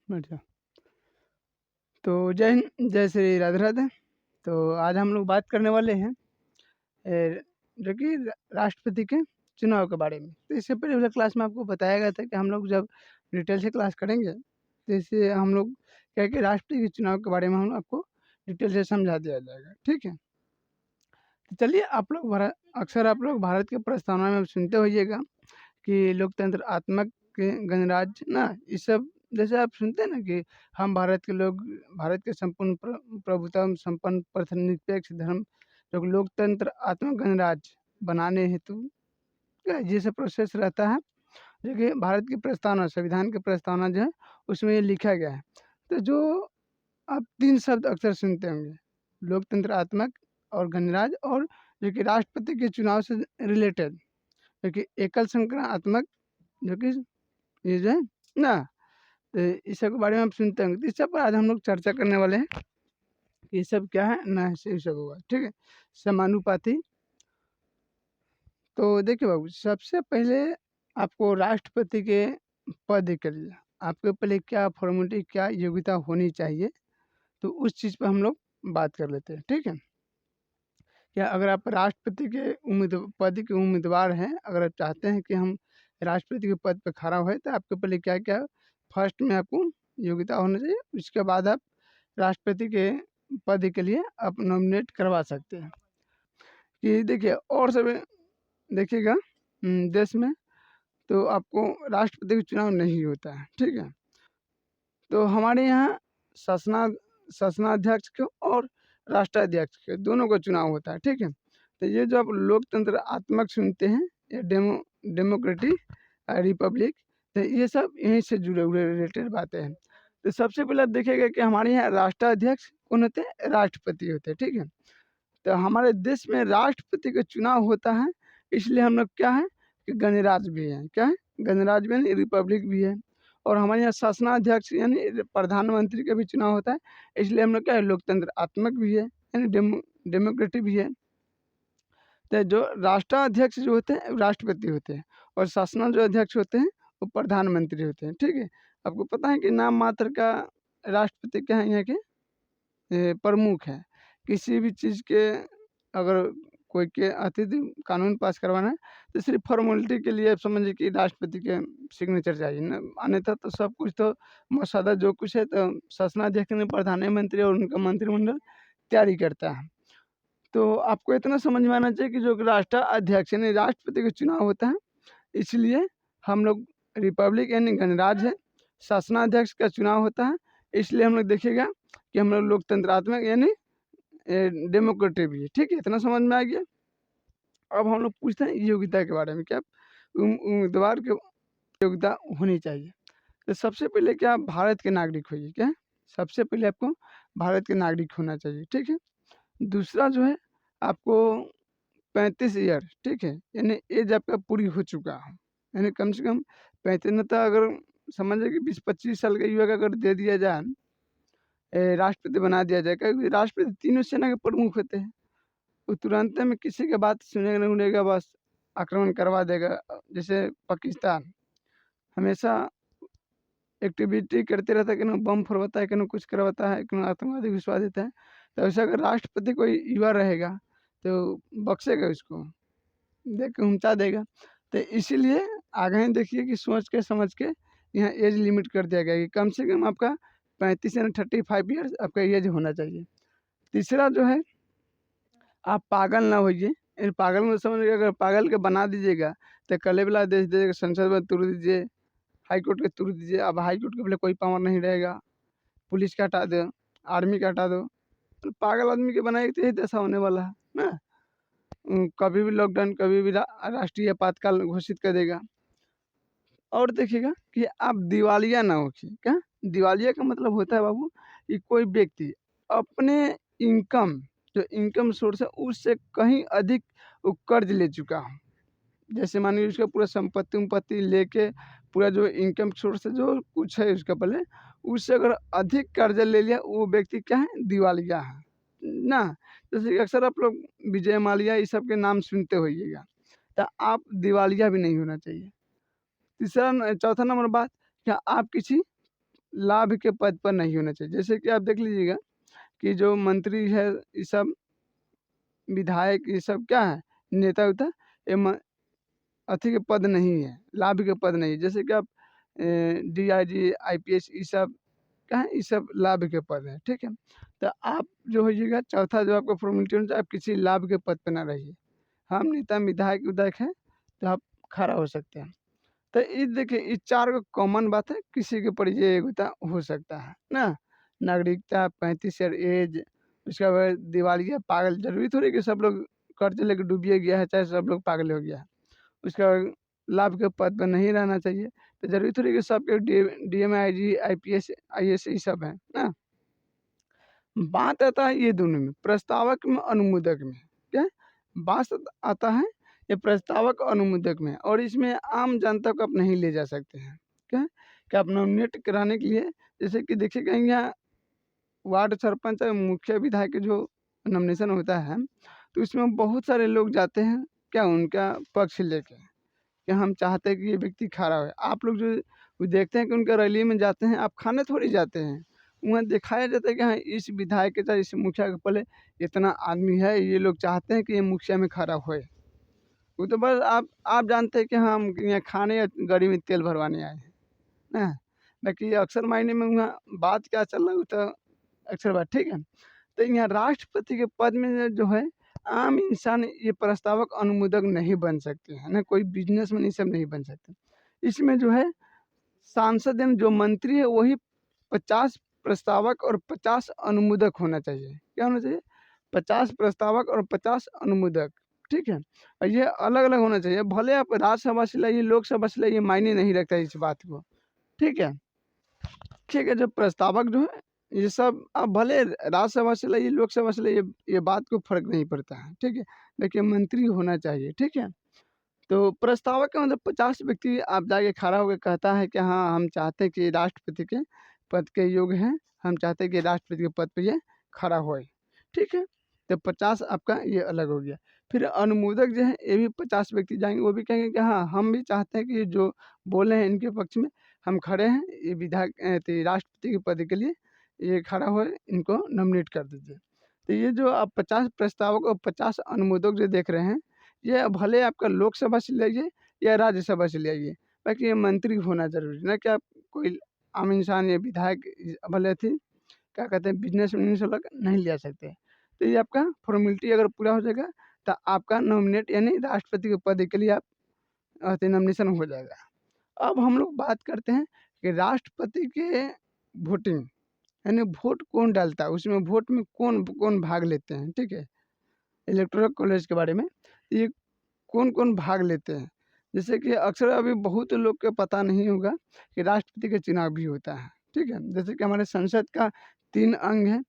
बढ़िया। तो जय हिंद, जय श्री राधे राधे। तो आज हम लोग बात करने वाले हैं जो कि राष्ट्रपति के चुनाव के बारे में। तो इससे पहले वाला क्लास में आपको बताया गया था कि हम लोग जब डिटेल से क्लास करेंगे तो इससे हम लोग क्या है कि राष्ट्रपति के चुनाव के बारे में हम आपको डिटेल से समझा दिया जाएगा, ठीक है। तो चलिए, अक्सर आप लोग भारत के प्रस्तावना में सुनते होइएगा कि लोकतंत्र आत्मक के गणराज्य ना, ये सब जैसे आप सुनते हैं ना कि हम भारत के लोग, भारत के संपूर्ण प्रभुता में संपन्न निरपेक्ष धर्म जो लोकतंत्र आत्मक गणराज्य बनाने हेतु क्या ये सब प्रोसेस रहता है, जो कि भारत की प्रस्तावना, संविधान की प्रस्तावना जो है उसमें ये लिखा गया है। तो जो आप 3 शब्द अक्सर सुनते होंगे, लोकतंत्रात्मक और गणराज्य, और जो कि राष्ट्रपति के चुनाव से रिलेटेड, जो कि एकल संक्रात्मक, जो कि ये जो है ना, तो इस सब के बारे में आप सुनते होंगे। तो इस सब पर आज हम लोग चर्चा करने वाले हैं कि ये सब क्या है ना, ये सब होगा, ठीक है। समानुपाती। तो देखिए बाबू, सबसे पहले आपको राष्ट्रपति के पद के लिए आपके पहले क्या फॉर्मेलिटी, क्या योग्यता होनी चाहिए, तो उस चीज़ पर हम लोग बात कर लेते हैं, ठीक है। क्या अगर आप राष्ट्रपति के पद के उम्मीदवार हैं, अगर आप चाहते हैं कि हम राष्ट्रपति के पद पर खड़ा हुए, तो आपके पहले क्या क्या फर्स्ट में आपको योग्यता होना चाहिए, उसके बाद आप राष्ट्रपति के पद के लिए आप नॉमिनेट करवा सकते हैं। कि देखिए और सब देखिएगा, देश में तो आपको राष्ट्रपति का चुनाव नहीं होता है, ठीक है। तो हमारे यहाँ शासना शासनाध्यक्ष के और राष्ट्राध्यक्ष के दोनों का चुनाव होता है, ठीक है। तो ये जो आप लोकतंत्र आत्मक सुनते हैं, ये डेमोक्रेटिक रिपब्लिक, तो ये सब यहीं से जुड़े हुए रिलेटेड बातें हैं। तो सबसे पहले आप देखिएगा कि हमारे यहाँ राष्ट्राध्यक्ष कौन होते हैं, राष्ट्रपति होते हैं, ठीक है। तो हमारे देश में राष्ट्रपति का चुनाव होता है, इसलिए हम लोग क्या है कि गणराज्य भी है, क्या है, गणराज्य में रिपब्लिक भी है। और हमारे यहाँ शासनाध्यक्ष यानी प्रधानमंत्री का भी चुनाव होता है, इसलिए हम लोग क्या है, लोकतंत्र आत्मक भी है, यानी डेमोक्रेटिक भी है। तो जो राष्ट्राध्यक्ष जो होते हैं राष्ट्रपति होते हैं, और शासना जो अध्यक्ष होते हैं वो प्रधानमंत्री होते हैं, ठीक है। आपको पता है कि नाम मात्र का राष्ट्रपति क्या है, यहाँ के प्रमुख है। किसी भी चीज़ के अगर कोई के अतिथि कानून पास करवाना है, तो सिर्फ फॉर्मेलिटी के लिए आप समझिए कि राष्ट्रपति के सिग्नेचर चाहिए ना, अन्यथा तो सब कुछ तो मसौदा जो कुछ है तो शासनाध्यक्ष ने प्रधानमंत्री और उनका मंत्रिमंडल तैयारी करता है। तो आपको इतना समझ में आना चाहिए कि जो राष्ट्राध्यक्ष यानी राष्ट्रपति का चुनाव होता है, इसलिए हम लोग रिपब्लिक यानी गणराज्य है, शासनाध्यक्ष का चुनाव होता है, इसलिए हम लोग देखिएगा कि हम लोग लोकतंत्रात्मक यानी डेमोक्रेटिक भी है, ठीक है। इतना समझ में आ गया। अब हम लोग पूछते हैं योग्यता के बारे में, क्या उम्मीदवार की योग्यता होनी चाहिए। तो सबसे पहले क्या आप भारत के नागरिक होइए, क्या सबसे पहले आपको भारत के नागरिक होना चाहिए, ठीक है। दूसरा जो है आपको 35 ईयर, ठीक है, यानी एज आपका पूरी हो चुका हो, यानी कम से कम 35 न, तो अगर समझिए कि 20-25 साल के युवक अगर दे दिया जाए, राष्ट्रपति बना दिया जाए, क्योंकि राष्ट्रपति तीनों सेना के प्रमुख होते हैं। वो तुरंत में किसी के बात सुनेगा नहीं, सुनेगा, बस आक्रमण करवा देगा। जैसे पाकिस्तान हमेशा एक्टिविटी करते रहता है, कि बम फोड़वाता है, कि कुछ करवाता है, कि आतंकवादी घुसवा देता है। तो ऐसा अगर राष्ट्रपति कोई युवा रहेगा तो बख्शेगा, उसको देख के उमचा देगा। तो इसीलिए आगे ही देखिए कि सोच के समझ के यहाँ एज लिमिट कर दिया गया कि कम से कम आपका 35 यानी 35 ईयर्स आपका एज होना चाहिए। तीसरा जो है, आप पागल ना होइए। पागल में समझ, अगर पागल के बना दीजिएगा तो कले वाला दे दीजिएगा, संसद में तुर दीजिए, हाई कोर्ट के तुर दीजिए। अब हाई कोर्ट के पहले कोई पावर नहीं रहेगा, पुलिस का हटा दो, आर्मी का हटा दो, तो पागल आदमी के बनाए तो यही दशा होने वाला है ना। कभी भी लॉकडाउन, कभी भी राष्ट्रीय आपातकाल घोषित कर देगा। और देखिएगा कि आप दिवालिया ना हो। क्या दिवालिया का मतलब होता है बाबू, कि कोई व्यक्ति अपने इनकम, जो इनकम सोर्स है उससे कहीं अधिक वो कर्ज ले चुका हो। जैसे मान लीजिए उसका पूरा संपत्ति लेके पूरा जो इनकम सोर्स है जो कुछ है उसका पहले, उससे अगर अधिक कर्जा ले लिया, वो व्यक्ति क्या है, दिवालिया है ना। जैसे कि अक्सर आप लोग विजय माल्या ये सब के नाम सुनते होइएगा, तो आप दिवालिया भी नहीं होना चाहिए। तीसरा चौथा नंबर बात, क्या आप किसी लाभ के पद पर नहीं होना चाहिए। जैसे कि आप देख लीजिएगा कि जो मंत्री है, ये सब विधायक, ये सब क्या है, नेता उता, ये अथी के पद नहीं है, लाभ के पद नहीं है। जैसे कि आप डीआईजी, आईपीएस, ये सब क्या है, ये सब लाभ के पद हैं, ठीक है। तो आप जो होइएगा, चौथा जो आपका फॉर्मेलिटी होना चाहिए, आप किसी लाभ के पद पे ना रहिए। हम नेता विधायक विधायक हैं तो आप खड़ा हो सकते हैं। तो ये देखिए, ये 4 गो कॉमन बात है, किसी के ऊपर ये योग्यता हो सकता है ना। नागरिकता, 35 ईयर एज, उसके बाद दिवालिया, पागल, जरूरी थोड़ी कि सब लोग कर्ज लेके डूबिए गया है, चाहे सब लोग पागल हो गया है। उसके बाद लाभ के पद पर नहीं रहना चाहिए। तो जरूरी थोड़ी कि सबके डीएम, आईजी, आईपीएस, आईएएस ये सब है ना। बात आता है ये दोनों में, प्रस्तावक में, अनुमोदक में। क्या बात आता है, ये प्रस्तावक और अनुमोदक में, और इसमें आम जनता को आप नहीं ले जा सकते हैं। क्या कि आप नॉमिनेट कराने के लिए, जैसे कि देखिए कहीं यहाँ वार्ड सरपंच और मुखिया विधायक के जो नॉमिनेशन होता है, तो इसमें बहुत सारे लोग जाते हैं, क्या उनका पक्ष लेके, कि हम चाहते हैं कि ये व्यक्ति खड़ा हो। आप लोग जो वो देखते हैं कि उनका रैली में जाते हैं, आप खाने थोड़ी जाते हैं, वहाँ दिखाया जाता है कि हाँ, इस विधायक के साथ, इस मुखिया के पहले इतना आदमी है, ये लोग चाहते हैं कि ये मुखिया में खड़ा होए। वो तो बस आप जानते हैं कि हाँ, हम यहाँ खाने या गाड़ी में तेल भरवाने आए हैं ना। बाकी अक्सर मायने में वहाँ बात क्या चल रहा है, वो तो अक्सर बात, ठीक है। तो यहाँ राष्ट्रपति के पद में जो है, आम इंसान ये प्रस्तावक, अनुमोदक नहीं बन सकते हैं ना, कोई बिजनेसमैन ये सब नहीं बन सकते। इसमें जो है सांसद यानी जो मंत्री है, वही 50 प्रस्तावक और 50 अनुमोदक होना चाहिए। क्या होना चाहिए? 50 प्रस्तावक और 50 अनुमोदक, ठीक है। और ये अलग अलग होना चाहिए, भले आप राज्यसभा से लाइए, लोकसभा से लाइए, मायने नहीं रखता इस बात को, ठीक है। ठीक है, जो प्रस्तावक जो है, ये सब आप भले राज्यसभा से लाइए, लोकसभा से लाइए, ये बात को फर्क नहीं पड़ता है, ठीक है। देखिए मंत्री होना चाहिए, ठीक है। तो प्रस्तावक का मतलब 50 व्यक्ति आप जाके खड़ा होकर कहता है कि हाँ, हम चाहते हैं कि राष्ट्रपति के पद के योग्य हैं, हम चाहते हैं कि राष्ट्रपति के पद पे ये खड़ा होए, ठीक है। तो 50 आपका ये अलग हो गया। फिर अनुमोदक जो है, ये भी 50 व्यक्ति जाएंगे, वो भी कहेंगे कि हाँ, हम भी चाहते हैं कि जो बोले हैं इनके पक्ष में हम खड़े हैं, ये विधायक तो राष्ट्रपति के पद के लिए ये खड़ा होए, इनको नॉमिनेट कर दीजिए। तो ये जो आप 50 प्रस्तावक और 50 अनुमोदक जो देख रहे हैं, ये भले आपका लोकसभा से ले आइए या राज्यसभा से ले आइए, बाकी ये मंत्री होना ज़रूरी है ना, कि आप कोई आम इंसान या विधायक भले थी, क्या कहते हैं, बिजनेस से लोग नहीं ले आ सकते। तो ये आपका फॉर्मेलिटी अगर पूरा हो जाएगा, तो आपका नॉमिनेट यानी राष्ट्रपति के पद के लिए आप नॉमिनेशन हो जाएगा। अब हम लोग बात करते हैं कि राष्ट्रपति के वोटिंग यानी वोट कौन डालता है, उसमें वोट में कौन कौन भाग लेते हैं, ठीक है। इलेक्टोरल कॉलेज के बारे में, ये कौन-कौन भाग लेते हैं? जैसे कि अक्सर अभी बहुत लोग को पता नहीं होगा कि राष्ट्रपति का चुनाव भी होता है, ठीक है? जैसे कि हमारे संसद का 3 अंग है,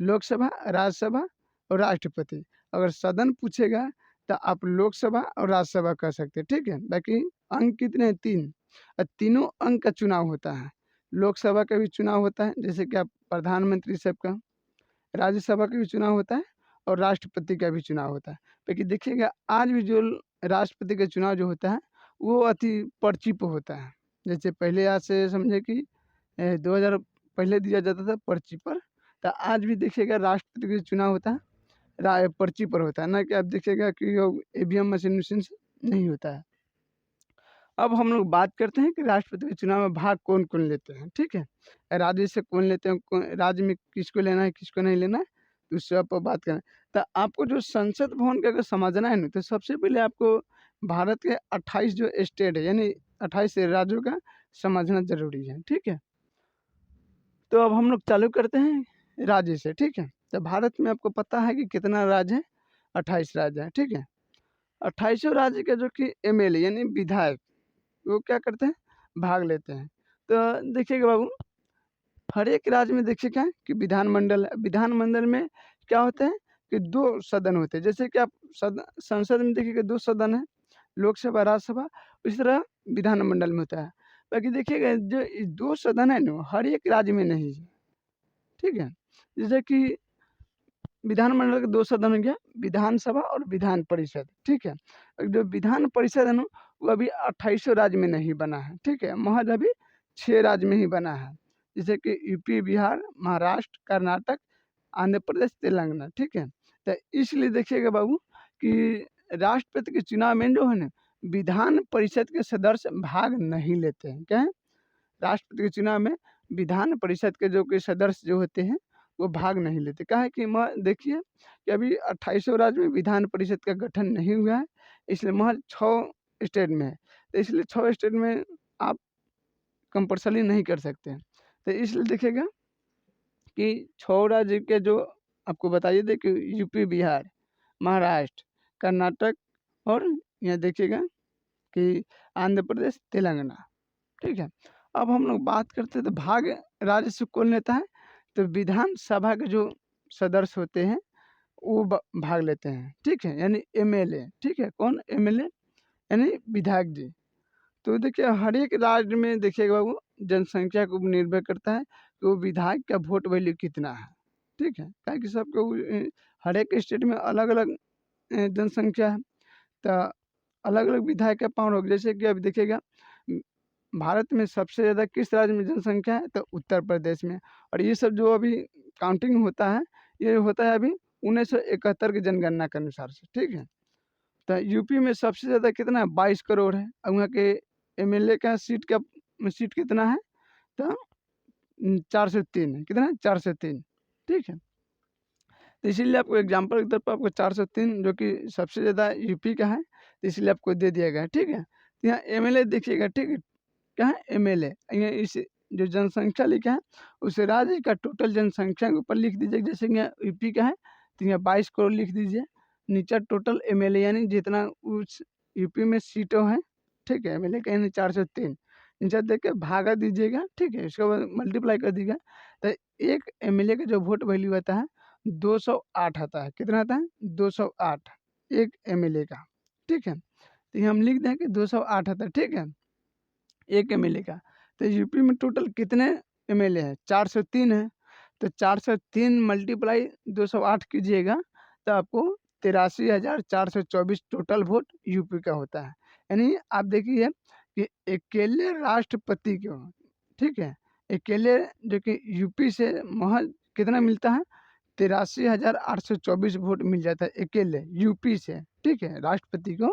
लोकसभा, राज्यसभा और राष्ट्रपति। अगर सदन पूछेगा तो आप लोकसभा और राज्यसभा कह सकते हैं, ठीक है? बाकी अंग कितने हैं? 3, और तीनों अंग का चुनाव होता है। लोकसभा का भी चुनाव होता है, जैसे कि आप प्रधानमंत्री सब का, राज्यसभा का भी चुनाव होता है और राष्ट्रपति का भी चुनाव होता है। लेकिन देखिएगा आज भी जो राष्ट्रपति का चुनाव जो होता है, वो अति पर्ची पे होता है। जैसे पहले आज से समझे कि 2000 पहले दिया जाता था पर्ची पर, तो आज भी देखिएगा राष्ट्रपति का चुनाव होता है, पर्ची पर होता है, ना कि आप देखिएगा कि ईवीएम मशीन से नहीं होता है। अब हम लोग बात करते हैं कि राष्ट्रपति के चुनाव में भाग कौन-कौन लेते हैं, ठीक है? राज्य से कौन लेते हैं, कौन राज्य में किसको लेना है, किसको नहीं लेना है, तो उससे आप बात करें। तो आपको जो संसद भवन का अगर समझना है ना, तो सबसे पहले आपको भारत के 28 जो स्टेट है, यानी 28 राज्यों का समझना ज़रूरी है, ठीक है? तो अब हम लोग चालू करते हैं राज्य से, ठीक है? तो भारत में आपको पता है कि कितना राज्य है? 28 राज्य है, ठीक है? 28 राज्य के जो कि एमएलए यानी विधायक, वो क्या करते हैं, भाग लेते हैं। तो देखिएगा बाबू, हर एक राज्य में देखिए क्या है कि विधानमंडल है, विधानमंडल में क्या होता है कि 2 सदन होते हैं। जैसे कि आप संसद में देखिएगा 2 सदन है, लोकसभा, राज्यसभा, इसी तरह विधानमंडल में होता है। बाकी देखिएगा जो ये 2 सदन है ना, हर एक राज्य में नहीं है, ठीक है। जैसे कि विधानमंडल के 2 सदन हो गया, विधानसभा और विधान परिषद, ठीक है। जो विधान परिषद है ना, वो अभी 28 राज्य में नहीं बना है, ठीक है, महज अभी 6 राज्य में ही बना है। जैसे कि यूपी, बिहार, महाराष्ट्र, कर्नाटक, आंध्र प्रदेश, तेलंगाना, ठीक है। तो इसलिए देखिएगा बाबू कि राष्ट्रपति के चुनाव में जो है ना विधान परिषद के सदस्य भाग नहीं लेते हैं। क्या है? राष्ट्रपति के चुनाव में विधान परिषद के जो कि सदस्य जो होते हैं वो भाग नहीं लेते। क्या है कि देखिए कि अभी 28 राज्य में विधान परिषद का गठन नहीं हुआ है, इसलिए महज 6 स्टेट में है। तो इसलिए 6 स्टेट में आप कंपल्सरी नहीं कर सकते हैं। तो इसलिए देखिएगा कि 6 राज्य के जो आपको बताइए थे कि यूपी, बिहार, महाराष्ट्र, कर्नाटक और यहाँ देखिएगा कि आंध्र प्रदेश, तेलंगाना, ठीक है। अब हम लोग बात करते हैं तो भाग राजस्व कौन लेता है? तो विधानसभा के जो सदस्य होते हैं वो भाग लेते हैं, ठीक है, यानी एमएलए, ठीक है। कौन? एमएलए यानी विधायक जी। तो देखिए हर एक राज्य में देखिएगा बाबू जनसंख्या को निर्भर करता है कि वो विधायक का वोट वैल्यू कितना है, ठीक है। क्या कि सबको हर एक स्टेट में अलग अलग जनसंख्या है, तो अलग अलग विधायक का पावर होगा। जैसे कि अभी देखिएगा भारत में सबसे ज़्यादा किस राज्य में जनसंख्या है? तो उत्तर प्रदेश में। और ये सब जो अभी काउंटिंग होता है ये होता है अभी 1971 की जनगणना के अनुसार से, ठीक है। तो यूपी में सबसे ज़्यादा कितना है? 22 करोड़ है। और वहाँ के एमएलए का सीट कितना है? तो 403 है। कितना है? 403, ठीक है। तो इसीलिए आपको एग्जाम्पल के तौर पर आपको 403 जो कि सबसे ज़्यादा यूपी का है, तो इसलिए आपको दे दिया गया है, ठीक है। तो यहाँ एमएलए देखिएगा, ठीक है, क्या है? एमएलए। यहाँ इस जो जनसंख्या लिखा है उस राज्य का टोटल जनसंख्या के ऊपर लिख दीजिए। जैसे कि यहाँ यूपी का है तो यहाँ 22 करोड़ लिख दीजिए। नीचे टोटल एमएलए यानी जितना उस यूपी में सीटों हैं, ठीक है, एमएलए का यानी 403 नीचे देख के भागा दीजिएगा, ठीक है। इसके बाद मल्टीप्लाई कर दीजिएगा तो एक एमएलए का जो वोट वैल्यू आता है 208 आता है। कितना आता है? 208 एक एमएलए का, ठीक है। तो ये हम लिख दें कि 208 आता है, ठीक है, एक एमएलए का। तो यूपी में टोटल कितने एमएलए हैं? 403 है। तो 403 मल्टीप्लाई 208 कीजिएगा तो आपको 83,424 टोटल वोट यूपी का होता है। यानी आप देखिए कि अकेले राष्ट्रपति को, ठीक है, अकेले जो कि यूपी से महज कितना मिलता है? 83,824 वोट मिल जाता है अकेले यूपी से, ठीक है। राष्ट्रपति को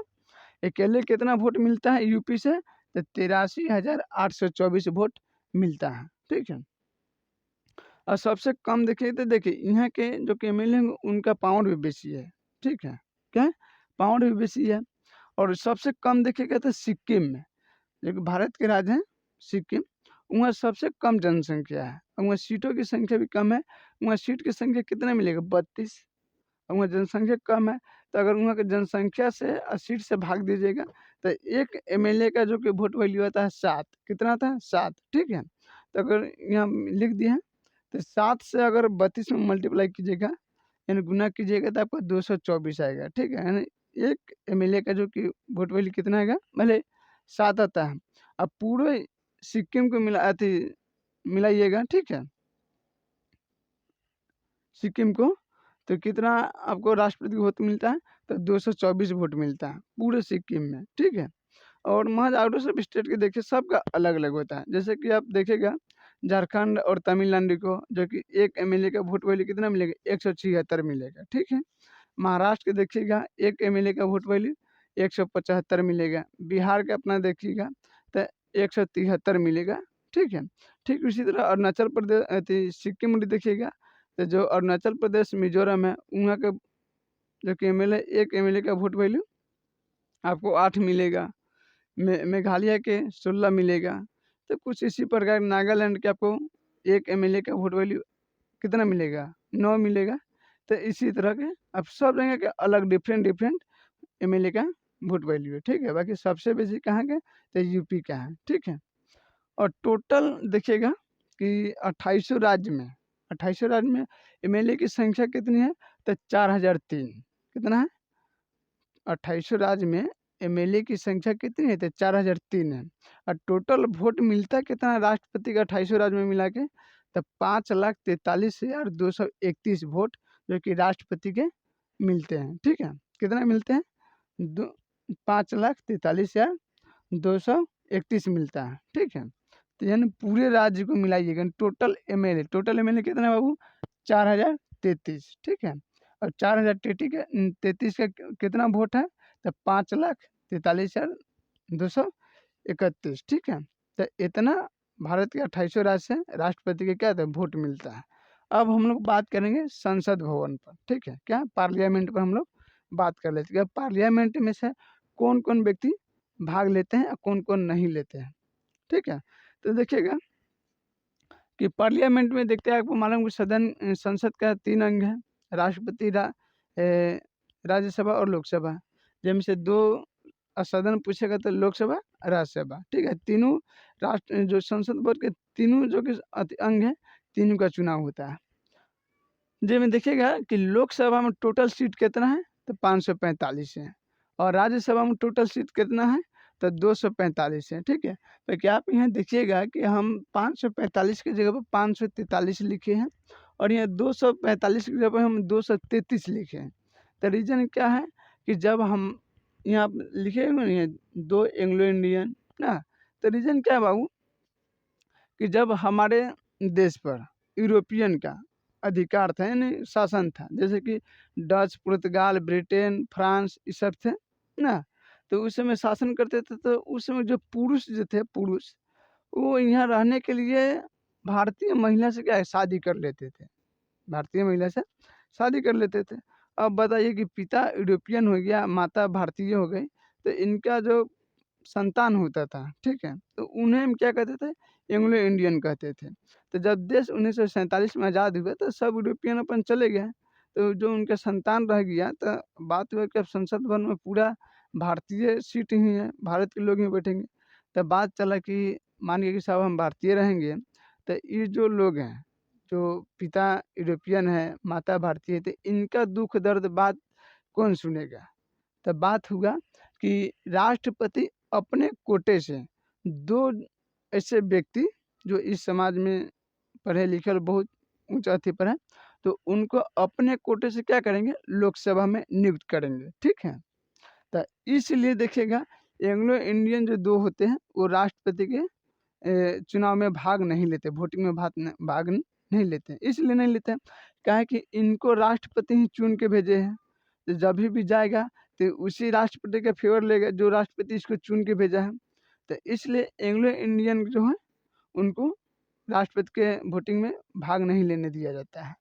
अकेले कितना वोट मिलता है यूपी से? तो 83,824 वोट मिलता है, ठीक है। और सबसे कम देखिए तो देखिए यहाँ के जो कि एमएलए हैं उनका पावर भी बेसी है, ठीक है। क्या है? पावर भी बेसी है। और सबसे कम देखिएगा तो सिक्किम में, जो कि भारत के राज्य है सिक्किम, वहाँ सबसे कम जनसंख्या है और वहाँ सीटों की संख्या भी कम है। वहाँ सीट की संख्या कितना मिलेगा? 32। और वहाँ जनसंख्या कम है तो अगर वहाँ की जनसंख्या से सीट से भाग दीजिएगा तो एक एमएलए का जो कि वोट वैल्यू आता है 7। कितना था? 7, ठीक है। तो अगर यहाँ लिख दिए हैं तो 7 से अगर 32 में मल्टीप्लाई कीजिएगा यानी गुना कीजिएगा तो आपको 224 आएगा, ठीक है। यानी एक एमएलए का जो कि वोट वैल्यू कितना आएगा? भले 7 आता है। अब पूरे सिक्किम को मिलाइएगा, ठीक है, सिक्किम को, तो कितना आपको राष्ट्रपति वोट मिलता है? तो 224 वोट मिलता है पूरे सिक्किम में, ठीक है। और महज आउट ऑफ स्टेट के देखिए सबका अलग अलग होता है। जैसे कि आप देखिएगा झारखंड और तमिलनाडु को जो कि एक एमएलए का वोट वैल्यू कितना मिलेगा? 176 मिलेगा, ठीक है। महाराष्ट्र के देखिएगा एक एमएलए का वोट वैल्यू 175 मिलेगा। बिहार का अपना देखिएगा तो 173 मिलेगा, ठीक है। ठीक इसी तरह अरुणाचल प्रदेश सिक्किम में देखिएगा तो जो अरुणाचल प्रदेश, मिजोरम है वहाँ के जो कि एमएलए एक एमएलए का वोट वैल्यू आपको 8 मिलेगा। मेघालय के 16 मिलेगा। तो कुछ इसी प्रकार नागालैंड के आपको एक एमएलए का वोट वैल्यू कितना मिलेगा? 9 मिलेगा। तो इसी तरह के अब सब जगह के अलग डिफरेंट एमएलए का वोट वैल्यू है, ठीक है। बाकी सबसे बेसी कहाँ के? तो यूपी का है, ठीक है। और टोटल देखिएगा कि 28 राज्य में एमएलए की संख्या कितनी है? तो 4003। कितना है? 28 राज्य में एमएलए की संख्या कितनी है? तो 4003 है। और टोटल वोट मिलता कितना राष्ट्रपति का 28 राज्य में मिला के? तो 5,43,231 वोट जो कि राष्ट्रपति के मिलते हैं, ठीक है। कितना मिलते हैं? 5,43,231 मिलता है, ठीक है। तो यानी पूरे राज्य को मिलाइएगा, टोटल एमएलए कितना है बाबू? 4033, ठीक है। और 4033 का कितना वोट है? तो 5,43,231, ठीक है। तो इतना भारत के 28 राज्य से राष्ट्रपति के क्या था वोट मिलता है। अब हम लोग बात करेंगे संसद भवन पर, ठीक है, क्या पार्लियामेंट पर हम लोग बात कर लेते हैं। पार्लियामेंट में से कौन कौन व्यक्ति भाग लेते हैं और कौन कौन नहीं लेते हैं, ठीक है। तो देखिएगा कि पार्लियामेंट में देखते हैं, आपको मालूम कि संसद का 3 अंग है, राष्ट्रपति, राज्यसभा और लोकसभा। जिनमें से 2 सदन पूछेगा तो लोकसभा, राज्यसभा, ठीक है। तीनों राष्ट्र जो संसद भवन के तीनों जो कि अंग है, तीनों का चुनाव होता है। जिसमें देखिएगा कि लोकसभा में टोटल सीट कितना है? तो 545 है। और राज्यसभा में टोटल सीट कितना है? तो 245 है, ठीक है। तो क्या आप यहाँ देखिएगा कि हम 545 की जगह पर 543 लिखे हैं और यहाँ 245 की जगह पर हम 233 लिखे हैं। तो रीज़न क्या है कि जब हम यहाँ लिखे हुए नहीं है 2 एंग्लो इंडियन ना, तो रीज़न क्या है बाबू कि जब हमारे देश पर यूरोपियन का अधिकार था, यानी शासन था, जैसे कि डच, पुर्तगाल, ब्रिटेन, फ्रांस, ये सब थे ना, तो उस समय शासन करते थे। तो उस समय जो पुरुष जो थे, पुरुष वो यहाँ रहने के लिए भारतीय महिला से क्या है शादी कर लेते थे, भारतीय महिला से शादी कर लेते थे। अब बताइए कि पिता यूरोपियन हो गया, माता भारतीय हो गई, तो इनका जो संतान होता था, ठीक है, तो उन्हें हम क्या कहते थे? एंग्लो इंडियन कहते थे। तो जब देश 1947 में आज़ाद हुआ तो सब यूरोपियन अपन चले गए, तो जो उनका संतान रह गया, तो बात हुआ कि अब संसद भवन में पूरा भारतीय सीट ही है, भारत के लोग ही बैठेंगे। तो बात चला कि मानिए कि साहब हम भारतीय रहेंगे, तो ये जो लोग हैं, जो पिता यूरोपियन है, माता भारतीय, तो इनका दुख दर्द बात कौन सुनेगा? तो बात हुआ कि राष्ट्रपति अपने कोटे से 2 ऐसे व्यक्ति जो इस समाज में पढ़े लिखे और बहुत ऊँच अथी पर हैं, तो उनको अपने कोटे से क्या करेंगे? लोकसभा में नियुक्त करेंगे, ठीक है। तो इसलिए देखिएगा एंग्लो इंडियन जो 2 होते हैं वो राष्ट्रपति के चुनाव में भाग नहीं लेते, वोटिंग में भाग नहीं लेते हैं। इसलिए नहीं लेते हैं, क्या है कि इनको राष्ट्रपति ही चुन के भेजे हैं। तो जब भी जाएगा तो उसी राष्ट्रपति का फेवर लेगा जो राष्ट्रपति इसको चुन के भेजा है। तो इसलिए एंग्लो इंडियन जो है उनको राष्ट्रपति के वोटिंग में भाग नहीं लेने दिया जाता है,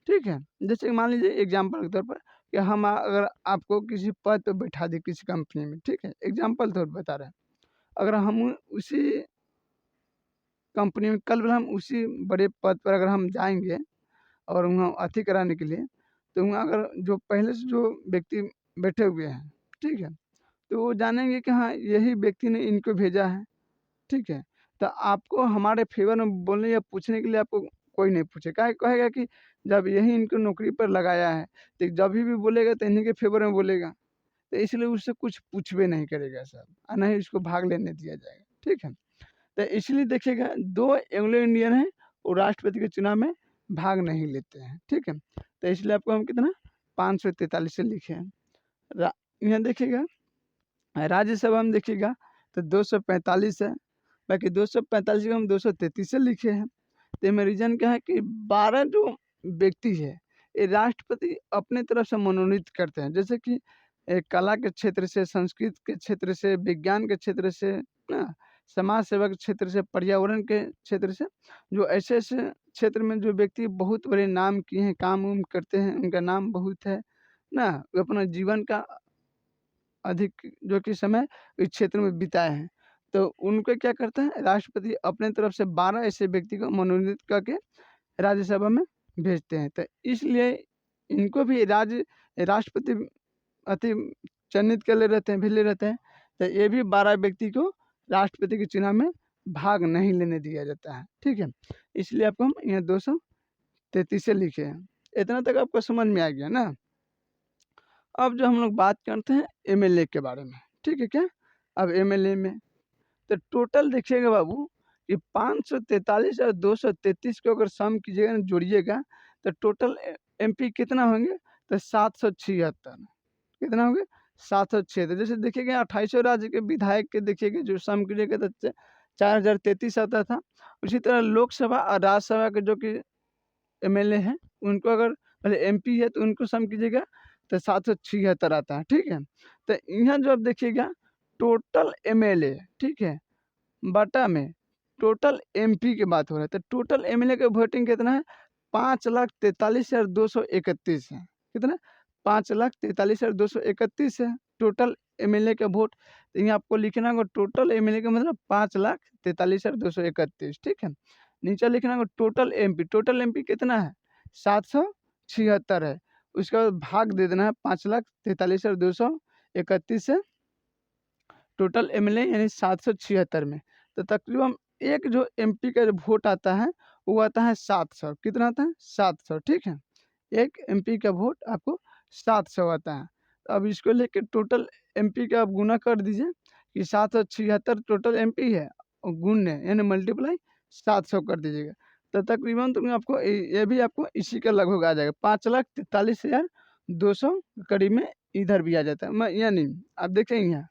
ठीक है। जैसे मान लीजिए एग्जाम्पल के तौर पर कि हम अगर आपको किसी पद पर बैठा दें किसी कंपनी में, ठीक है, एग्जाम्पल तौर पर बता रहे हैं। अगर हम उसी कंपनी में कल हम उसी बड़े पद पर अगर हम जाएंगे और वहाँ अथी कराने के लिए, तो वहाँ अगर जो पहले से जो व्यक्ति बैठे हुए हैं, ठीक है, तो वो जानेंगे कि हाँ यही व्यक्ति ने इनको भेजा है, ठीक है। तो आपको हमारे फेवर में बोलने या पूछने के लिए आपको कोई नहीं पूछे, क्या कहेगा कि जब यही इनको नौकरी पर लगाया है, तो जब भी बोलेगा तो इन्हीं के फेवर में बोलेगा, तो इसलिए उससे कुछ पूछबे नहीं करेगा साहब, और ना ही उसको भाग लेने दिया जाएगा, ठीक है। तो इसलिए देखिएगा 2 एंग्लो इंडियन हैं वो राष्ट्रपति के चुनाव में भाग नहीं लेते हैं, ठीक है। तो इसलिए आपको हम कितना 543 से लिखे हैं। यहाँ देखिएगा राज्यसभा में देखिएगा तो 245 है, बाकी 245 को हम 233 से लिखे हैं। तो इसमें रीजन क्या है कि 12 जो व्यक्ति है ये राष्ट्रपति अपने तरफ से मनोनीत करते हैं, जैसे कि कला के क्षेत्र से, संस्कृत के क्षेत्र से, विज्ञान के क्षेत्र से ना, समाज सेवा के क्षेत्र से, पर्यावरण के क्षेत्र से, जो ऐसे ऐसे क्षेत्र में जो व्यक्ति बहुत बड़े नाम किए हैं, काम उम करते हैं, उनका नाम बहुत है ना, वो अपना जीवन का अधिक जो कि समय इस क्षेत्र में बिताए हैं, तो उनको क्या करता है राष्ट्रपति अपने तरफ से 12 ऐसे व्यक्ति को मनोनीत करके राज्यसभा में भेजते हैं। तो इसलिए इनको भी राष्ट्रपति अति चयनित कर ले रहते हैं, भेज ले रहते हैं। तो ये भी 12 व्यक्ति को राष्ट्रपति के चुनाव में भाग नहीं लेने दिया जाता है, ठीक है। इसलिए आपको हम यहाँ 233 से लिखे हैं। इतना तक आपको समझ में आ गया ना। अब जो हम लोग बात करते हैं एमएलए के बारे में, ठीक है क्या। अब एमएलए में तो टोटल देखिएगा बाबू कि 543 और 233 को अगर सम कीजिएगा, जोड़िएगा, तो टोटल एमपी कितना होंगे? तो 776। कितना होंगे? 776। जैसे देखिएगा 28 राज्य के विधायक के देखिएगा जो सम कीजिएगा तो 4033 आता था। उसी तरह लोकसभा और राज्यसभा के जो कि एमएलए हैं, उनको अगर पहले एमपी है तो उनको सम कीजिएगा तो 776 आता है, ठीक है। तो यहाँ जो आप देखिएगा टोटल एमएलए, ठीक है, बटा में टोटल एमपी की बात हो रहा है, तो टोटल एमएलए का वोटिंग कितना है? 5,43,231 है। कितना? 5,43,231 है टोटल एमएलए का वोट। तो यहाँ आपको लिखना होगा टोटल एमएलए का मतलब 5,43,231, ठीक है। नीचे लिखना होगा टोटल एमपी कितना है? 776 है। उसके बाद भाग दे देना है 5,43,231 से टोटल एमएलए यानी 776 में। तो तकरीबन एक जो एमपी का जो वोट आता है वो आता है 700। कितना आता है? 700, ठीक है। एक एमपी का वोट आपको 700 आता है। अब इसको लेके टोटल एमपी का आप गुना कर दीजिए कि 776 टोटल एमपी है और गुण यानी मल्टीप्लाई 700 कर दीजिएगा। तो तकरीबन तो आपको ये भी आपको इसी का लगभग आ जाएगा 5,43,200 करीब में इधर भी आ जाता है। मैं यानी आप देखें यहाँ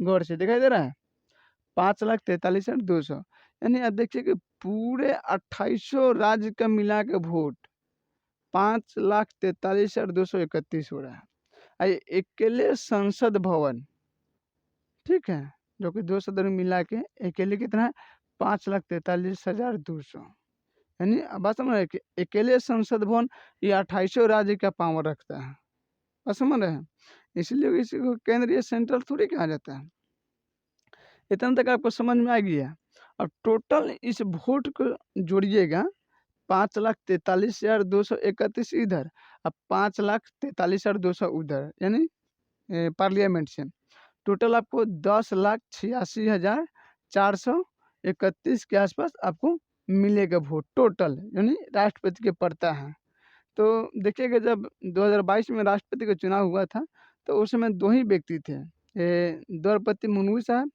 गौर से दिखाई दे रहा है 5,43,200 यानी आप देखिए कि पूरे 2800 राज्य का मिला के वोट 5,43,231 हो रहा है। अकेले संसद भवन, ठीक है, जो कि 2 सदन मिला के अकेले कितना है? 5,43,200 यानी बात समझ रहे हैं कि अकेले संसद भवन ये 2800 राज्य का पावर रखता है। बात समझ रहे हैं, इसलिए इसी को केंद्रीय सेंट्रल थोड़ी कहा जाता है। इतना तक आपको समझ में आ गया। अब टोटल इस वोट को जोड़िएगा 5,43,231 इधर अब 5,43,200 उधर यानी पार्लियामेंट से टोटल आपको 10,86,431 के आसपास आपको मिलेगा वोट टोटल यानी राष्ट्रपति के पड़ता है। तो देखिएगा जब 2022 में राष्ट्रपति का चुनाव हुआ था तो उस समय 2 ही व्यक्ति थे, द्रौपदी मुर्मू साहब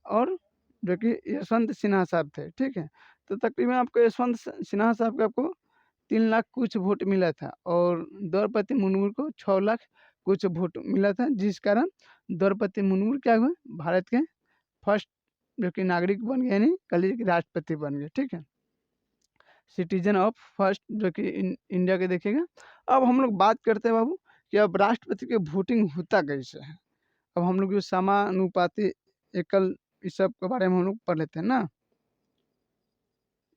और जो कि यशवंत सिन्हा साहब थे, ठीक है। तो तकरीबन आपको यशवंत सिन्हा साहब का आपको 3 लाख कुछ वोट मिला था और द्रौपदी मुर्मू को 6 लाख कुछ वोट मिला था, जिस कारण द्रौपदी मुर्मू क्या हुए? भारत के फर्स्ट जो कि नागरिक बन गए यानी कल राष्ट्रपति बन गए, ठीक है। सिटीजन ऑफ फर्स्ट जो कि इंडिया के देखिएगा। अब हम लोग बात करते हैं बाबू कि अब राष्ट्रपति के वोटिंग होता कैसे है। अब हम लोग जो समानुपाती एकल इस सब के बारे में हम लोग पढ़ लेते हैं ना।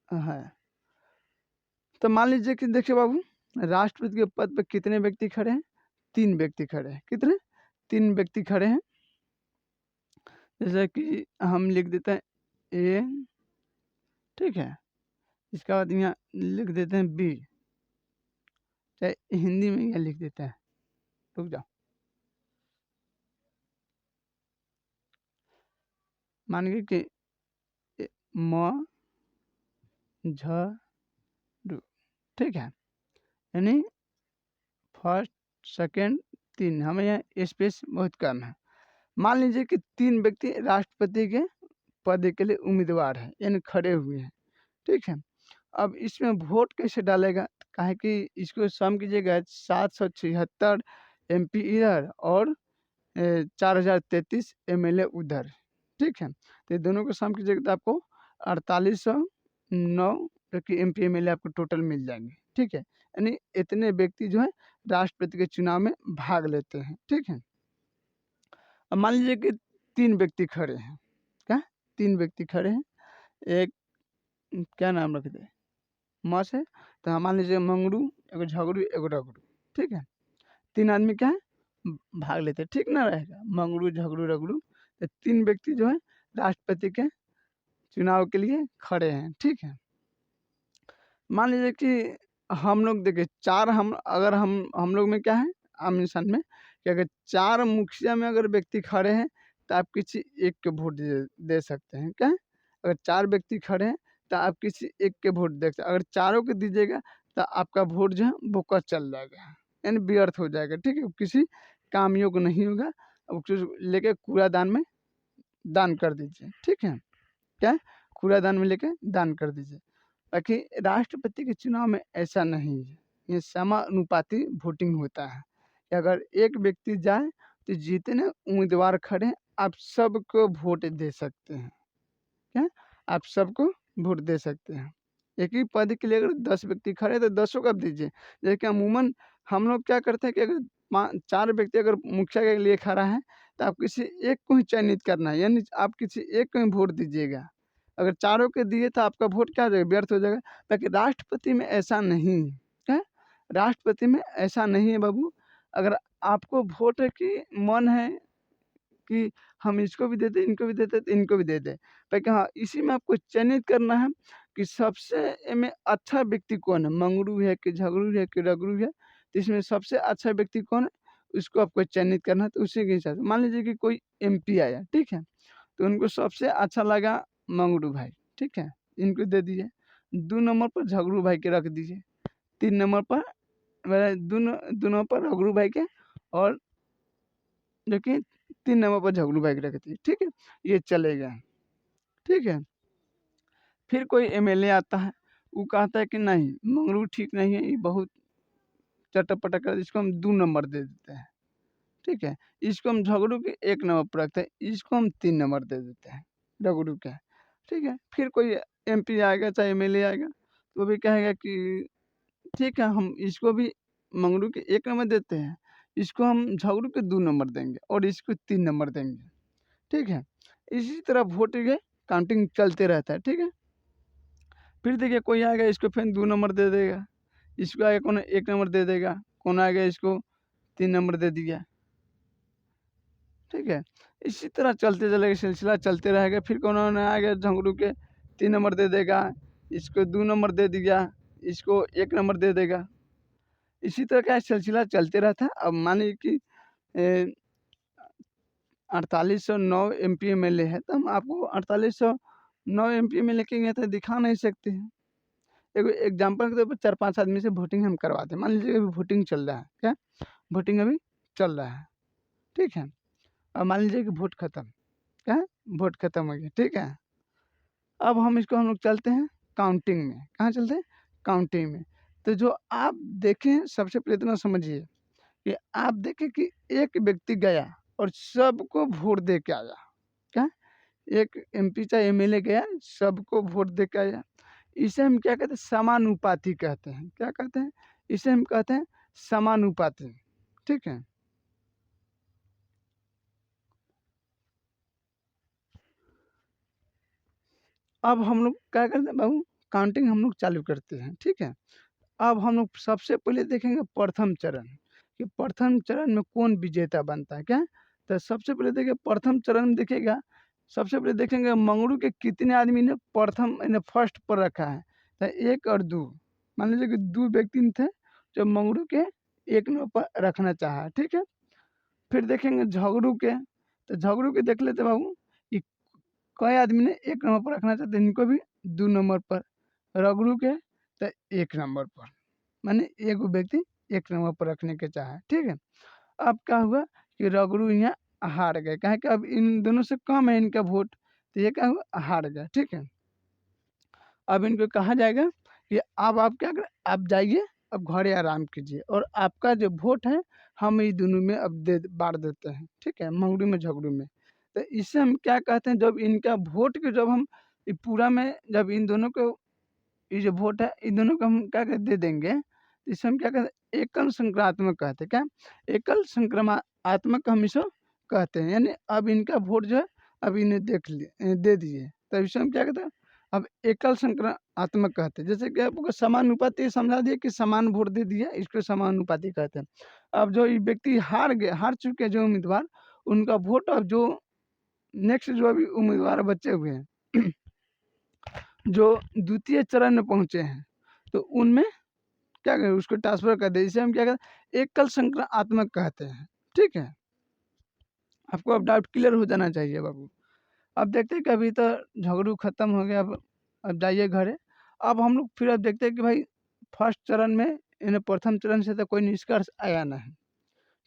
है तो मान लीजिए कि देखिए बाबू राष्ट्रपति के पद पर कितने व्यक्ति खड़े हैं? 3 व्यक्ति खड़े हैं। कितने? 3 व्यक्ति खड़े हैं। जैसे कि हम लिख देते हैं ए, ठीक है, इसके बाद यहाँ लिख देते हैं बी, चाहे हिंदी में यहाँ लिख देते हैं, रुक जाओ, मान गए कि म झ रू, ठीक है, यानी फर्स्ट सेकंड 3, हमें यहाँ स्पेस बहुत कम है। मान लीजिए कि 3 व्यक्ति राष्ट्रपति के पद के लिए उम्मीदवार हैं यानी खड़े हुए हैं, ठीक है। अब इसमें वोट कैसे डालेगा? काहे कि इसको सम कीजिएगा 776 एमपी इधर और 4,033 एमएलए उधर, ठीक है। तो ये दोनों को सम कीजिएगा तो आपको 4,809 कि एमपी एमएलए आपको टोटल मिल जाएंगे, ठीक है। यानी इतने व्यक्ति जो है राष्ट्रपति के चुनाव में भाग लेते हैं, ठीक है। अब मान लीजिए कि 3 व्यक्ति खड़े हैं, क्या 3 व्यक्ति खड़े हैं, एक क्या नाम रख दे म से, तो हम मान लीजिए मंगरू, एगो झगड़ू, एगो रगड़ू, ठीक है। 3 आदमी क्या है भाग लेते हैं, ठीक ना रहेगा, मंगरू, झगड़ू, रगड़ू। तो 3 व्यक्ति जो है राष्ट्रपति के चुनाव के लिए खड़े हैं, ठीक है। मान लीजिए कि हम लोग देखिए 4 अगर हम लोग में क्या है आम इंसान में कि अगर 4 मुखिया में अगर व्यक्ति खड़े हैं तो आप किसी एक के वोट दे सकते हैं, क्या? अगर 4 व्यक्ति खड़े हैं तो आप किसी एक के वोट दे सकते हैं। अगर चारों को दीजिएगा तो आपका वोट जो है बोकस चल जाएगा, यानी व्यर्थ हो जाएगा, ठीक है, किसी काम योग्य नहीं होगा। अब लेके कूड़ादान में दान कर दीजिए, ठीक है, क्या कूड़ादान में लेके दान कर दीजिए। बाकी राष्ट्रपति के चुनाव में ऐसा नहीं है, ये समानुपाती वोटिंग होता है कि अगर एक व्यक्ति जाए तो जितने उम्मीदवार खड़े हैं आप सबको वोट दे सकते हैं, क्या आप सबको वोट दे सकते हैं। एक ही पद के लिए अगर 10 व्यक्ति खड़े हैं तो 10 को आप दीजिए। जैसे कि अमूमन हम लोग क्या करते हैं कि अगर 4 व्यक्ति अगर मुखिया के लिए खड़ा है तो आप किसी एक को ही चयनित करना है, यानी आप किसी एक को ही वोट दीजिएगा। अगर चारों के दिए तो आपका वोट क्या हो जाएगा, व्यर्थ हो जाएगा। ताकि राष्ट्रपति में ऐसा नहीं है, क्या राष्ट्रपति में ऐसा नहीं है बाबू। अगर आपको वोट की मन है कि हम इसको भी दे दें, इनको भी दे दें, तो इनको भी दे दें। ताकि हाँ, इसी में आपको चयनित करना है कि सबसे में अच्छा व्यक्ति कौन है, मंगरू है कि झगड़ू है कि रगड़ू है, तो इसमें सबसे अच्छा व्यक्ति कौन है, उसको आपको चयनित करना है। तो उसी के हिसाब से मान लीजिए कि कोई एमपी आया, ठीक है, तो उनको सबसे अच्छा लगा मंगरू भाई, ठीक है, इनको दे दीजिए। 2 नंबर पर झगड़ू भाई के रख दीजिए, 3 नंबर पर दोनों पर रगड़ू भाई के, और जो कि 3 नंबर पर झगड़ू भाई के रख दीजिए, ठीक है, ये चलेगा, ठीक है। फिर कोई एमएलए आता है, वो कहता है कि नहीं मंगरू ठीक नहीं है, ये बहुत चटर-पटर कर, इसको हम 2 नंबर दे देते हैं, ठीक है। इसको हम झगड़ू के 1 नंबर पर रखते हैं, इसको हम 3 नंबर दे देते हैं, रगड़ू के, ठीक है। फिर कोई एमपी आएगा चाहे एमएलए आएगा, तो वो भी कहेगा कि ठीक है, हम इसको भी मंगरू के 1 नंबर देते हैं, इसको हम झगड़ू के 2 नंबर देंगे और इसको 3 नंबर देंगे, ठीक है। इसी तरह वोट के काउंटिंग चलते रहता है, ठीक है। फिर देखिए कोई आएगा, इसको फिर 2 नंबर दे देगा, इसको आगे कौन 1 नंबर दे देगा, कौन आएगा इसको 3 नंबर दे दिया, ठीक है। इसी तरह चलते चलेगा, सिलसिला चलते रहेगा। फिर कौन आएगा, झंगड़ू के 3 नंबर दे देगा, इसको 2 नंबर दे दिया, इसको 1 नंबर दे देगा। इसी तरह का सिलसिला चलते रहता है। अब मानिए कि 4809 एमपी एमएलए है, तो हम आपको 4809 एमपी एमएलए के यहाँ तो दिखा नहीं सकते हैं। एक एग्जाम्पल के तौर पर 4-5 आदमी से वोटिंग हम करवाते हैं। मान लीजिए अभी वोटिंग चल रहा है, क्या वोटिंग अभी चल रहा है, ठीक है। अब मान लीजिए कि वोट खत्म, क्या है, वोट खत्म हो गया, ठीक है। अब हम लोग चलते हैं काउंटिंग में। कहाँ चलते हैं, काउंटिंग में। तो जो आप देखें, सबसे पहले इतना समझिए कि आप देखें कि एक व्यक्ति गया और सबको वोट दे के आया, क्या एक एमपी चाहे एमएलए गया, सबको वोट दे के आया। इसे हम क्या कहते हैं, समानुपाती कहते हैं। क्या कहते हैं, इसे हम कहते हैं समानुपाती, ठीक है। अब हम लोग क्या करते हैं बाबू, काउंटिंग हम लोग चालू करते हैं, ठीक है। अब हम लोग सबसे पहले देखेंगे प्रथम चरण, कि प्रथम चरण में कौन विजेता बनता है, क्या। तो सबसे पहले देखिए प्रथम चरण में देखिएगा, सबसे पहले देखेंगे मंगरू के कितने आदमी ने प्रथम यानी फर्स्ट पर रखा है। तो 1 और 2, मान लीजिए कि 2 व्यक्ति थे जो मंगरू के 1 नंबर पर रखना चाहा, ठीक है। फिर देखेंगे झगड़ू के, तो झगड़ू के देख लेते बाबू कि कई आदमी ने 1 नंबर पर रखना चाहते, इनको भी 2 नंबर पर। रगड़ू के तो 1 नंबर पर, माने एगो व्यक्ति 1 नंबर पर रखने के चाहे, ठीक है। अब क्या हुआ कि रगड़ू यहाँ हार गए, काहे कि अब इन दोनों से कम है इनका वोट, तो ये क्या हुआ, हार गए, ठीक है। अब इनको कहा जाएगा कि अब आप क्या करें, आप जाइए, अब घरे आराम कीजिए, और आपका जो वोट है हम ये दोनों में अब बांट देते हैं, ठीक है, मंगरू में झगड़ू में। तो इससे हम क्या कहते हैं, जब इनका वोट के जब हम ये पूरा में जब इन दोनों को ये जो वोट है इन दोनों को हम क्या कहते दे देंगे, तो इसे हम क्या कहते हैं, एकल संक्रात्मक कहते हैं। क्या एकल संक्रमणात्मक हम इसे कहते हैं, यानी अब इनका वोट जो है अब इन्हें दे दिए, तो इसे हम क्या कहते हैं, अब एकल संक्रात्मक कहते हैं। जैसे कि आपको समानुपाती समझा दिए कि समान वोट दे दिया, इसको समानुपाती कहते हैं। अब जो ये व्यक्ति हार चुके हैं जो उम्मीदवार, उनका वोट अब जो नेक्स्ट जो अभी उम्मीदवार बचे हुए हैं जो द्वितीय चरण में पहुंचे हैं, तो उनमें क्या करें, उसको ट्रांसफर कर दे, इसे हम क्या कहते हैं, एकल संक्रात्मक कहते हैं, ठीक है। आपको अब डाउट क्लियर हो जाना चाहिए बाबू। अब देखते हैं कि अभी तो झगड़ू खत्म हो गया, अब जाइए घरे। अब हम लोग फिर अब देखते हैं कि भाई फर्स्ट चरण में यानी प्रथम चरण से तो कोई निष्कर्ष आया नहीं,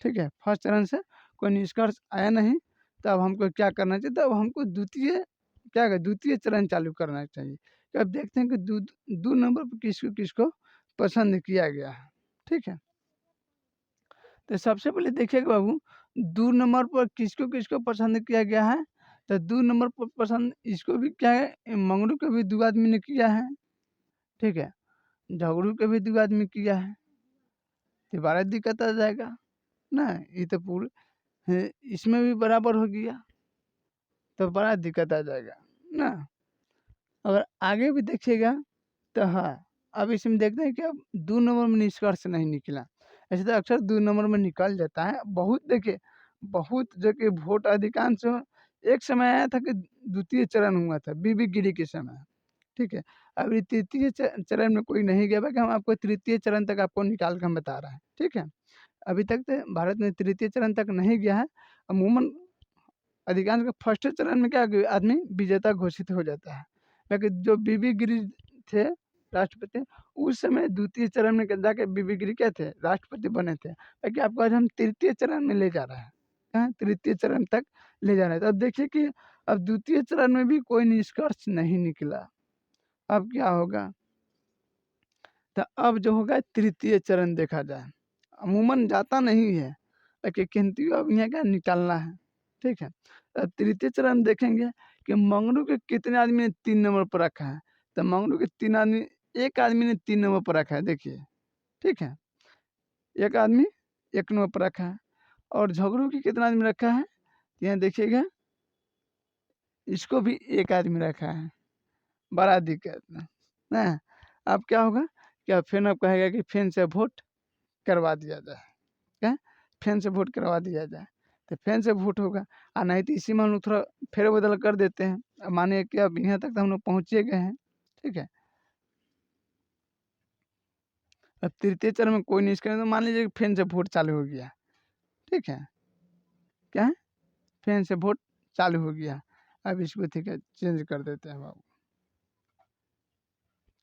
ठीक है, फर्स्ट चरण से कोई निष्कर्ष आया नहीं, तो अब हमको क्या करना चाहिए, तो अब हमको द्वितीय चरण चालू करना चाहिए। तो अब देखते हैं कि 2 नंबर पर किसको किसको पसंद किया गया है, ठीक है। तो सबसे पहले देखिएगा बाबू, 2 नंबर पर किसको किसको पसंद किया गया है, तो 2 नंबर पर पसंद इसको भी क्या है, मंगरू को भी 2 आदमी ने किया है, ठीक है? झगड़ू के भी 2 आदमी किया है, तो बड़ा दिक्कत आ जाएगा ना, ये तो इसमें भी बराबर हो गया, तो बड़ा दिक्कत आ जाएगा ना। अगर आगे भी देखिएगा तो हाँ, अब इसमें देखते हैं कि अब 2 नंबर में निष्कर्ष नहीं निकला। ऐसे तो अक्सर 2 नंबर में निकल जाता है। बहुत देखिए, बहुत जगह वोट अधिकांश एक समय आया था कि द्वितीय चरण हुआ था बीबी गिरी के समय, ठीक है? अभी तृतीय चरण में कोई नहीं गया, बाकी हम आपको तृतीय चरण तक आपको निकाल के हम बता रहे हैं, ठीक है? अभी तक तो भारत में तृतीय चरण तक नहीं गया है। अमूमन अधिकांश का फर्स्ट चरण में क्या कि आदमी विजेता घोषित हो जाता है। बाकी जो बीबी गिरी थे राष्ट्रपति, उस समय द्वितीय चरण में जाके बीबी गिरी क्या थे, राष्ट्रपति बने थे। बाकी आपको आज हम तृतीय चरण में ले जा रहे हैं, हाँ, तृतीय चरण तक ले जा रहे हैं। तो अब देखिए कि अब द्वितीय चरण में भी कोई निष्कर्ष नहीं निकला, अब क्या होगा? तो अब जो होगा तृतीय चरण देखा जाए, अमूमन जाता नहीं है, लेकिन किंतु अब यहाँ क्या निकालना है, ठीक है? अब तृतीय चरण देखेंगे कि मंगरू के कितने आदमी ने 3 नंबर पर रखा है, तो मंगरू के 3 आदमी, एक आदमी ने 3 नंबर पर रखा है, देखिए, ठीक है? एक आदमी 1 नंबर पर रखा है, और झगड़ू की कितना आदमी रखा है, यहाँ देखिएगा, इसको भी एक आदमी रखा है, बड़ा दिक्कत ना। अब क्या होगा, क्या फिर अब कहेगा कि फिर से वोट करवा दिया जाए, क्या फैन से वोट करवा दिया जाए, तो फैन से वोट होगा। और नहीं तो इसी में हम लोग थोड़ा फेरबदल कर देते हैं। अब मानिए कि अब यहाँ तक तो हम लोग पहुँचे गए हैं, ठीक है? अब तृतीय चरण में कोई नहीं इसका, तो मान लीजिए कि फैन से वोट चालू हो गया, ठीक है? क्या है, फैन से वोट चालू हो गया। अब इसको ठीक है चेंज कर देते हैं बाबू,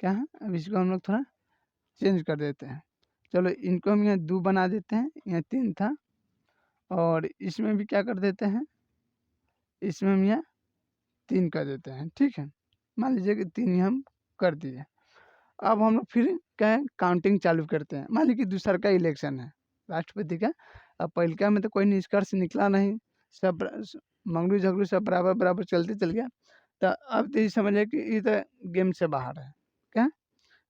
क्या है, अब इसको हम लोग थोड़ा चेंज कर देते हैं। चलो इनको हम यहाँ 2 बना देते हैं, यहाँ 3 था, और इसमें भी क्या कर देते हैं, इसमें हम यहाँ 3 कर देते हैं, ठीक है? मान लीजिए कि 3 ही हम कर दिए। अब हम लोग फिर क्या है, काउंटिंग चालू करते हैं। मान लीजिए कि दूसरा का इलेक्शन है राष्ट्रपति का। अब पहलका में तो कोई निष्कर्ष निकला नहीं, सब मंगरू झगड़ू सब बराबर बराबर चलते चल गया। तो अब तो ये समझिए कि ये तो गेम से बाहर है, क्या?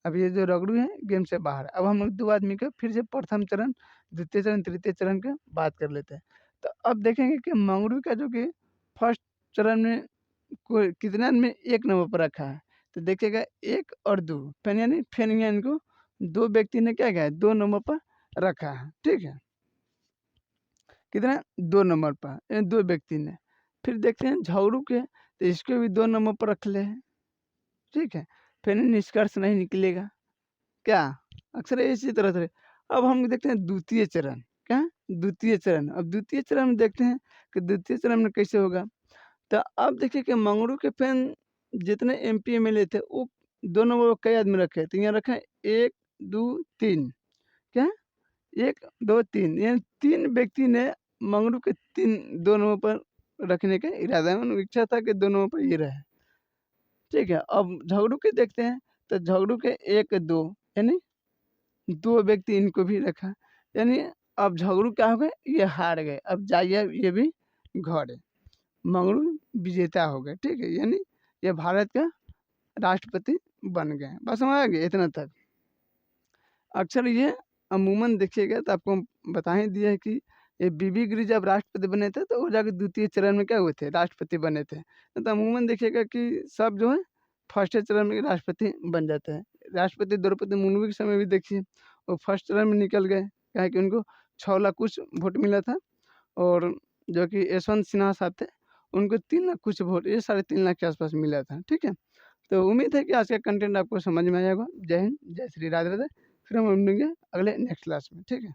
अब ये जो रगड़ू है गेम से बाहर है। अब हम लोग 2 आदमी के फिर से प्रथम चरण, द्वितीय चरण, तृतीय चरण की बात कर लेते हैं। तो अब देखेंगे कि मंगरू का जो कि फर्स्ट चरण में कोई कितने आदमी 1 नंबर पर रखा है, तो देखिएगा 1 और 2, फिर यहाँ इनको 2 व्यक्ति ने क्या किया है, 2 नंबर पर रखा है, ठीक है? कितना, 2 नंबर पर 2 व्यक्ति ने। फिर देखते हैं झगड़ू के, तो इसको भी 2 नंबर पर रख ले हैं, ठीक है? फिर निष्कर्ष नहीं निकलेगा, क्या? अक्सर इसी तरह से। अब हम देखते हैं द्वितीय चरण, क्या? द्वितीय चरण। अब द्वितीय चरण में देखते हैं कि द्वितीय चरण में कैसे होगा। तो अब देखिए कि मंगरू के फैन जितने एमपी एमएलए थे, वो 2 नंबर पर कई आदमी रखे, तो यहाँ रखे 1 2 3, क्या? 1 2 3, यानी 3 व्यक्ति ने मंगरू के 2 नंबर पर रखने का इरादा है, उनकी इच्छा था कि 2 नंबर पर ये रहे, ठीक है? अब झगड़ू के देखते हैं, तो झगड़ू के 1 2, यानी 2 व्यक्ति इनको भी रखा, यानी अब झगड़ू क्या हो गए, ये हार गए। अब जाइए ये भी घरे, मंगरू विजेता हो गए, ठीक है? यानी ये भारत का राष्ट्रपति बन गए। बस समझ आ गए इतना तक। अक्सर ये अमूमन देखिएगा तो आपको बता ही दिया है कि ये बीबी गिरी जब राष्ट्रपति बने थे, तो वो जाके द्वितीय चरण में क्या हुए थे, राष्ट्रपति बने थे। तो अमूमन देखिएगा कि सब जो है फर्स्ट चरण में राष्ट्रपति बन जाते हैं। राष्ट्रपति द्रौपदी मुर्मू के समय भी देखिए, वो फर्स्ट चरण में निकल गए, क्या है कि उनको 6 लाख कुछ वोट मिला था, और जो कि यशवंत सिन्हा साहब थे, उनको 3 लाख कुछ वोट, ये 3.5 लाख के आसपास मिला था, ठीक है? तो उम्मीद है कि आज का कंटेंट आपको समझ में आया होगा। जय हिंद, जय श्री राधे राधे। फिर हम मिलेंगे अगले नेक्स्ट क्लास में, ठीक है?